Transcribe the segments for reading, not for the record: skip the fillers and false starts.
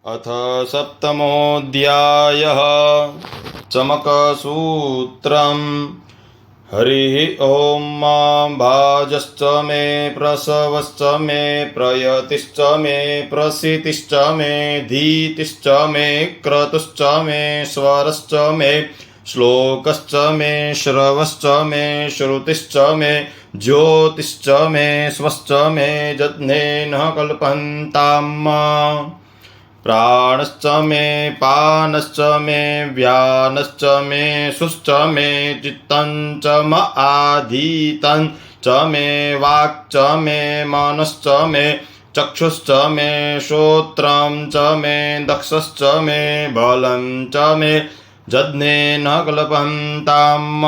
अथ सप्तमोऽध्यायः चमकसूत्रम्। हरिः ॐ भाजश्च मे प्रसवश्च मे प्रयतिश्च मे प्रसितिश्च मे धीतिश्च मे क्रतुश्च मे स्वरश्च मे श्लोकश्च मे श्रवश्च मे श्रुतिश्च मे ज्योतिश्च मे स्वश्च मे जज्ञेन कल्पन्ताम्। प्राणश्च मे पानश्च मे व्यानश्च मे सुश्च मे चित्तं च म आधीतं च मे वाक् च मे मनश्च मे चक्षुश्च मे श्रोत्रं च मे दक्षश्च मे बलं च मे जज्ञेन कल्पन्ताम्।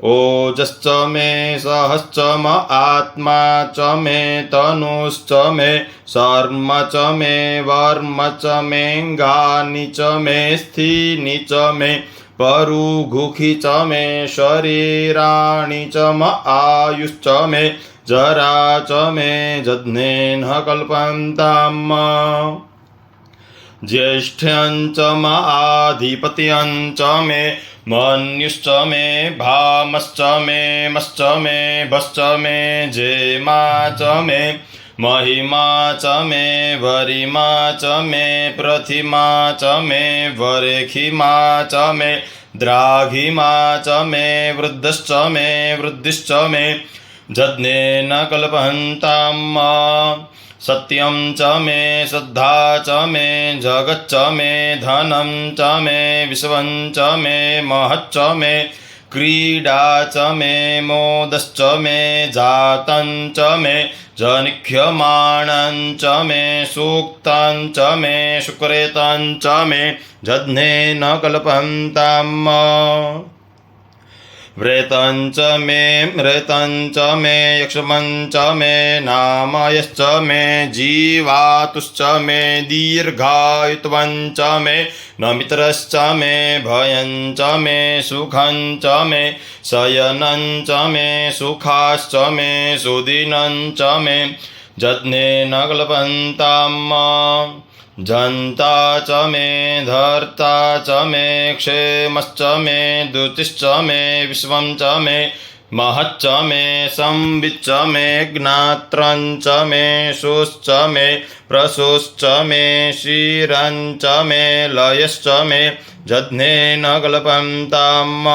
ओजश्च मे सहश्च म आत्मा च मे तनुश्च मे शर्म च मे वर्म च मेऽङ्गानि च मे स्थीनि च मे परुगुखि च मे शरीराणि च म आयुश्च मे जरा च मे जज्ञेन कल्पन्ताम्। ज्येष्ठ्यं च म आधिपत्यं च मे मन्युश्च मे भामश्च मे मश्च मे भश्च मे जेमा च मे महिमा च मे वरिमा च मे प्रतिमा च मे वरेखिमा च मे द्राघिमा च मे वृद्धश्च मे वृद्धिश्च मे जज्ञेन कल्पन्ताम्। सत्यं च मे श्रद्धा च मे जगच्च मे धनं च मे विश्वं च मे महच्च मे क्रीडा च मे मोदश्च मे जातं च मे जनिह्यमानं च मे सूक्तं च मे सुकृतं च मे जज्ञेन कल्पन्ताम्। व्रेतं च मे मृतं च मे यक्ष्मं च मे नामयश्च मे जीवातुश्च मे दीर्घायुत्वं च मे नमित्रश्च मे भयं च मे सुखं च मे शयनं च मे सुखाश्च मे सुदिनं च मे जज्ञेन कल्पन्ताम्। जन्ता च मे धर्ता च मे क्षेमश्च मे द्युतिश्च मे विश्वं च मे महच्च मे संविच्च मे ज्ञात्रं च मे शुश्च मे प्रशुश्च मे क्षीरं च मे लयश्च मे जज्ञेन कल्पन्ताम्।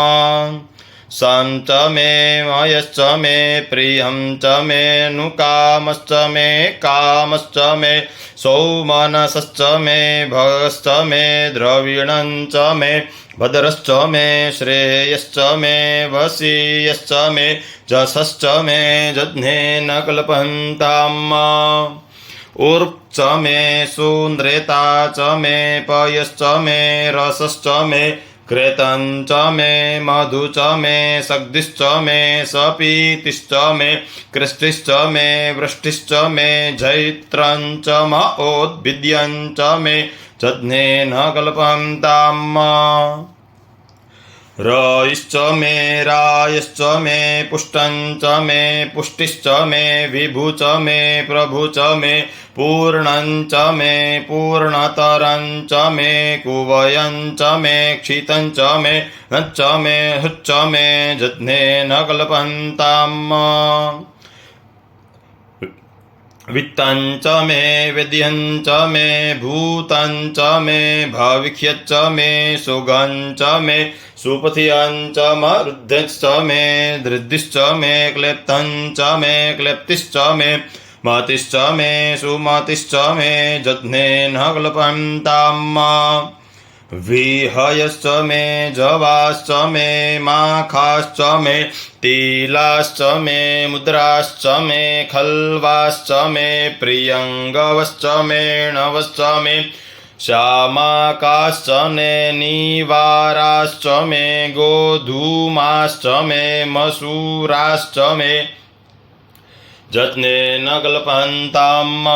सं च मे मयश्च मे प्रियं च मे नुकामश्च मे कामश्च मे सौमनसश्च मे भगश्च मे द्रविणं च मे भद्रश्च मे श्रेयश्च मे वशीयश्च मे जशश्च मे जज्ञेन कल्पन्ताम्। ऊर्क् च मे सून्द्रेता च मे पयश्च मे रसश्च मे कृतं च मे मधु च मे सग्धिश्च मे सपीतिश्च मे कृष्टिश्च मे वृष्टिश्च मे जैत्रं च म ओद्भिद्यं च मे जज्ञेन कल्पन्ताम्। रयिश्च मे रायश्च मे पुष्टं च मे पुष्टिश्च मे विभु च मे प्रभु च मे पूर्णं च मे पूर्णतरं च मे कुवयं च मे क्षितं च मे नच्च मे हुच्च मे जज्ञेन कल्पन्ताम्। वित्तं च मे वेद्यं च मे भूतं च मे भविष्यच्च मे सुगं च मे सुपथियं च मरुद्धश्च मे धृद्धिश्च मे क्लेप्तं च मे क्लेप्तिश्च मे मतिश्च मे सुमतिश्च मे जज्ञेन कल्पन्ताम्। विहयश्च मे जवाश्च मे माखाश्च मे तिलाश्च मे मुद्राश्च मे खल्वाश्च मे प्रियङ्गवश्च मे णवश्च मे श्यामाकाश्च मे निवाराश्च मे गोधूमाश्च मे मसूराश्च मे जज्ञेन कल्पन्ताम्।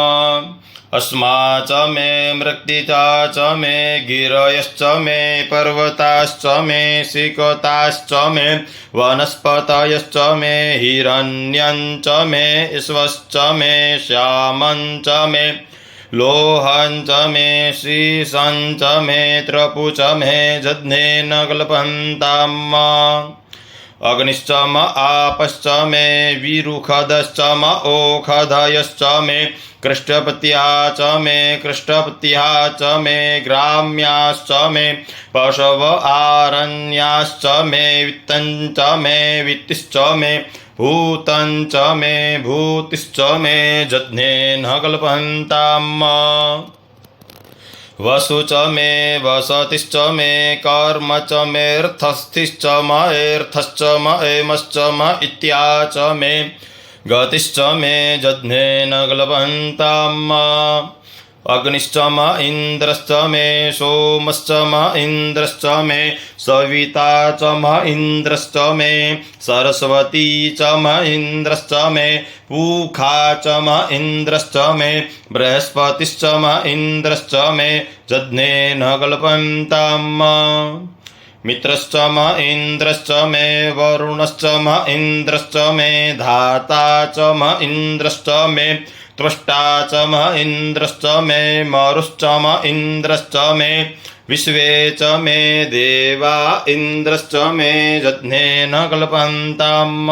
अस्मा च मे मृत्तिका च मे गिरयश्च मे पर्वताश्च मे सिकताश्च मे वनस्पतयश्च मे हिरण्यं च मे ईश्वश्च मे श्यामं च मे लोहं च मे शीशं च मे त्रपु च मे जज्ञेन कल्पन्ताम् अग्निश्च म आपश्च मे विरुखदश्च म ओखधयश्च मे कृष्टपत्या च मे कृष्टपत्या च मे ग्राम्याश्च मे पशव आरण्याश्च मे वित्तं च मे वित्तिश्च मे भूतं च मे भूतिश्च मे जज्ञेन कल्पन्ताम् वसु च मे वसतिश्च मे कर्म च मेऽर्थस्थिश्च मऽर्थश्च मएमश्च म इत्या च मे गतिश्च मे जज्ञेन कल्पन्ताम् अग्निश्च म इन्द्रश्च मे सोमश्च म इन्द्रश्च मे सविता च म इन्द्रश्च मे सरस्वती च म इन्द्रश्च मे पूखा च म इन्द्रश्च मे बृहस्पतिश्च म इन्द्रश्च मे जज्ञेन कल्पन्ताम् मित्रश्च म इन्द्रश्च मे वरुणश्च म इन्द्रश्च मे धाता च म इन्द्रश्च मे त्वष्टा च म इन्द्रश्च मे मरुश्च म इन्द्रश्च मे विश्वे च मे देवा इन्द्रश्च मे जज्ञेन कल्पन्ताम्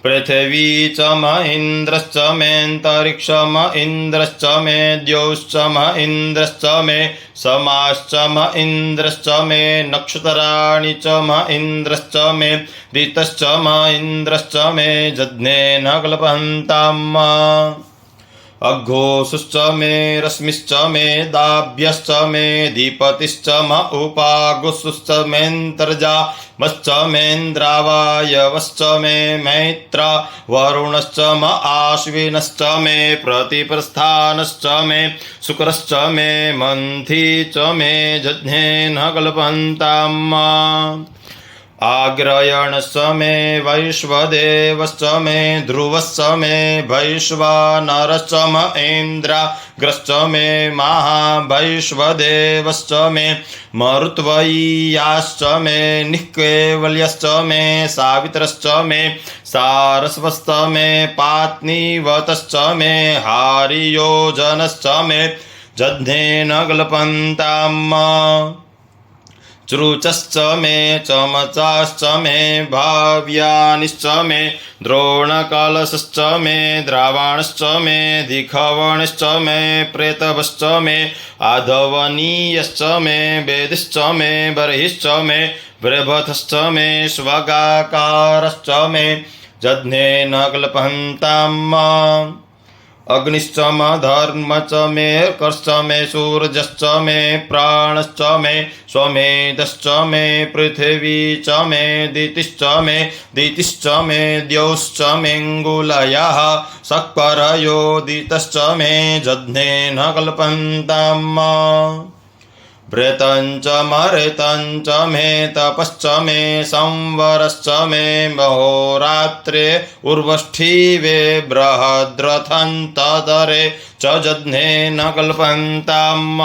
पृथिवी च म इन्द्रश्च मेऽन्तरिक्ष म इन्द्रश्च मे द्यौश्च म इन्द्रश्च मे समाश्च म इन्द्रश्च मे नक्षत्राणि च म इन्द्रश्च मे ऋतश्च म इन्द्रश्च मे जज्ञेन कल्पन्ताम् अघोषुश्च मे रश्मिश्च मे दाभ्यश्च मे दीपतिश्च म उपागुषुश्च मेऽन्तर्जामश्च मेन्द्रावायवश्च मे मैत्र वरुणश्च म आश्विनश्च मे प्रतिप्रस्थानश्च मे शुक्रश्च मे मन्थी च मे जज्ञेन कल्पन्ताम् आग्रयणश्च मे वैश्वदेवश्च मे ध्रुवश्च मे वैश्वानरश्च म इन्द्राग्रश्च मे महावैश्वदेवश्च मे मरुत्वय्याश्च मे निःकेवल्यश्च मे सावित्रश्च मे सारस्वश्च मे पात्नीवतश्च मे हारियोजनश्च मे जज्ञेन कल्पन्ताम् चृचश्च मे चमचाश्च मे भाव्यानिश्च मे द्रोणकलशश्च मे द्रावणश्च मे दिखवणश्च मे प्रेतवश्च मे आधवनीयश्च मे वेदिश्च मे बर्हिश्च मे बृहथश्च मे स्वगाकारश्च मे जज्ञेन कल्पन्ताम् अग्निश्च म धर्म च मे कर्श्च मे सूर्यश्च मे प्राणश्च मे स्वमेधश्च मे पृथिवी च मे दितिश्च मे दितिश्च मे द्यौश्च मेऽङ्गुलयः सक्परयोदितश्च मे जज्ञेन कल्पन्ताम् व्रतं च मर्तं च मे तपश्च मे संवरश्च मे महोरात्रे उर्वष्ठीवे बृहद्रथं तदरे च जज्ञेन कल्पन्ताम्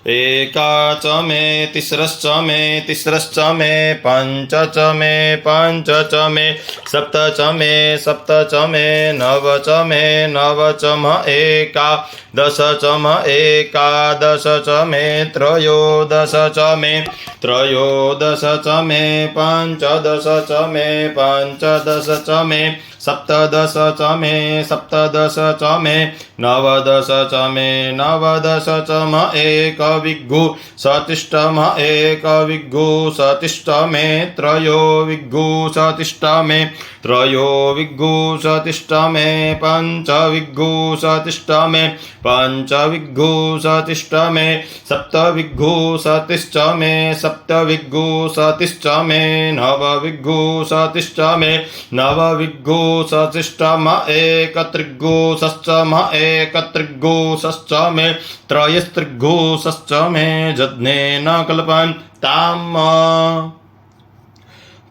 एका च मे तिस्रश्च मे तिस्रश्च मे पञ्च च मे पञ्च च मे सप्त च मे सप्त च मे नव च मे नव च म एकादश च म एकादश च मे त्रयोदश च मे त्रयोदश च मे पञ्चदश च मे पञ्चदश च मे सप्तदश च मे सप्तदश च मे नवदश च मे नवदश च म एकविग्घु सतिष्ठ म एकविग्घु सतिष्ठ मे त्रयोविग्घु सतिष्ठ मे त्रयोविग्घु सतिष्ठ मे पञ्चविग्घु सतिष्ठ मे पञ्चविग्घु सतिष्ठ मे सप्तविग्घु सतिष्ठ मे सप्तविग्घु सतिष्ठ मे नवविग्घु सतिष्ठ मे नवविग्घु सतिष्ठ म एकत्रिग्घु षष्ठ म एकत्रिग्घु षष्ठ मे त्रयस्त्रिग्घु षष्ठ मे जज्ञेन कल्पन्ताम्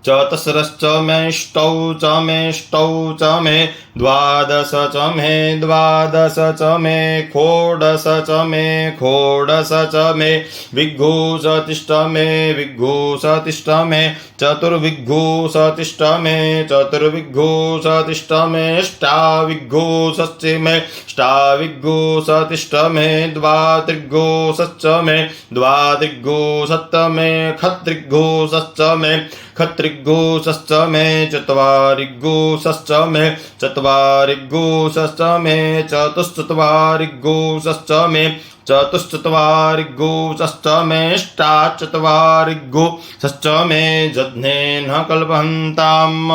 चतस्रश्च मेष्टौ च मेष्टौ च मे द्वादश च मे द्वादश च मे षोडश च मे षोडश च मे विग्घु सतिष्ठ मे विग्घु सतिष्ठ मे चतुर्विघ्घो सतिष्ठमे चतुर्विघ्घो सतिष्ठमे ष्टाविघ्घो सच्चिमे ष्टाविघ्घो सतिष्ठमे द्वात्रिघ्घो सच्चमे द्वात्रिघ्घो सत्तमे खत्रिघ्घो सच्चमे खत्रिघ्घो सच्चमे चत्वारिघ्घो सच्चमे चत्वारिघ्घो सच्चमे चतुश्चत्वारिघ्घो सच्चमे चतुश्चत्वारिघ्घो षष्टमेष्टाचत्वारिघ्घो षष्टमे जज्ञेन कल्पन्ताम्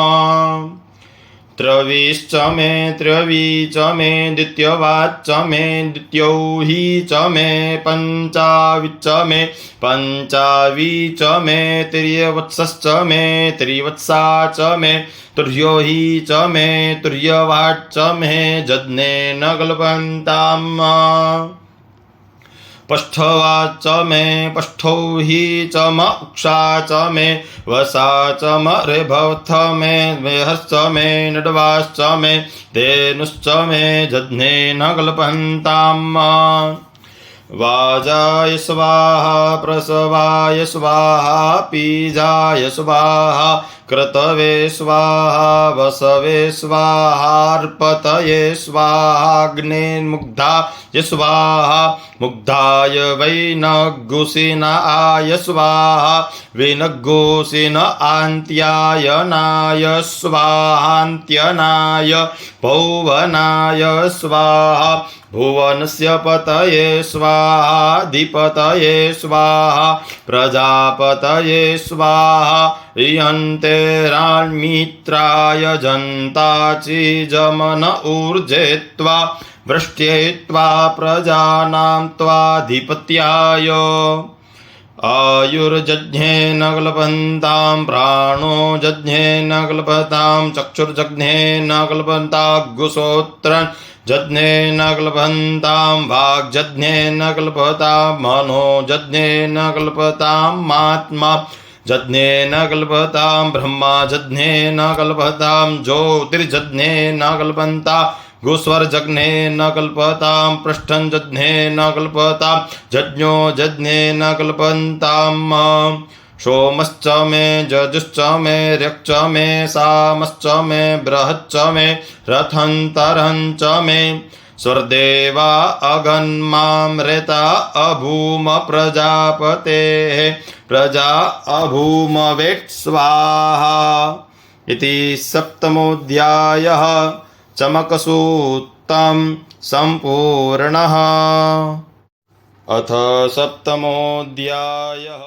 त्रवीश्च मे त्रवी च मे द्वितीयवाच्च मे द्वितीयो हि च मे पञ्चाविच्च मे पञ्चावी च मे तिर्यवत्सश्च मे तिर्यवत्सा च मे तुर्यो हि च मे तुर्यवाच्च मे जज्ञेन कल्पन्ताम् पष्ठवाच मे पष्ठौ हि च म उक्षा च मे वसा च म ऋभवथ मे वेहश्च मे नडवाश्च मे धेनुश्च मे जज्ञेन कल्पन्ताम् वाजाय स्वाहा प्रसवाय स्वाहा पीजाय स्वाहा क्रतवे स्वाहा वसवे स्वाहार्पतये स्वाहाग्नेन्मुग्धाय स्वाहा मुग्धाय वैनगुसिनाय स्वाहा वैनगुसिन आन्त्यायनाय स्वाहान्त्यनाय भुवनाय स्वाहा भुवनस्य पतये स्वाहाधिपतये स्वाहा प्रजापतये स्वाहा यन्तेरान्मित्राय जन्ताचिजमन ऊर्जे त्वा वृष्ट्ये त्वा प्रजानां त्वाधिपत्याय आयुर्जज्ञेन कल्पन्तां प्राणो जज्ञेन कल्पतां चक्षुर्जज्ञेन कल्पन्ताग्गुसोत्रं जज्ञेन कल्पन्तां वाग्जज्ञेन कल्पतां मनो जज्ञेन कल्पताम् आत्मा जज्ञेन कल्पतां ब्रह्मा जज्ञेन कल्पतां ज्योतिर्जज्ञेन कल्पन्ता गोस्वर्जज्ञेन कल्पतां पृष्ठं जज्ञेन कल्पतां जज्ञो जज्ञेन कल्पन्ताम् सोमश्च मे जजुश्च मे ऋक्च मे सामश्च मे बृहच्च मे रथन्तरञ्च मे स्वर्देवा अगन्मामृता अभूम प्रजापतेः प्रजा अभूम वेट् स्वाहा इति सप्तमोऽध्यायः चमकसूक्तं सम्पूर्णः। अथ सप्तमोऽध्यायः।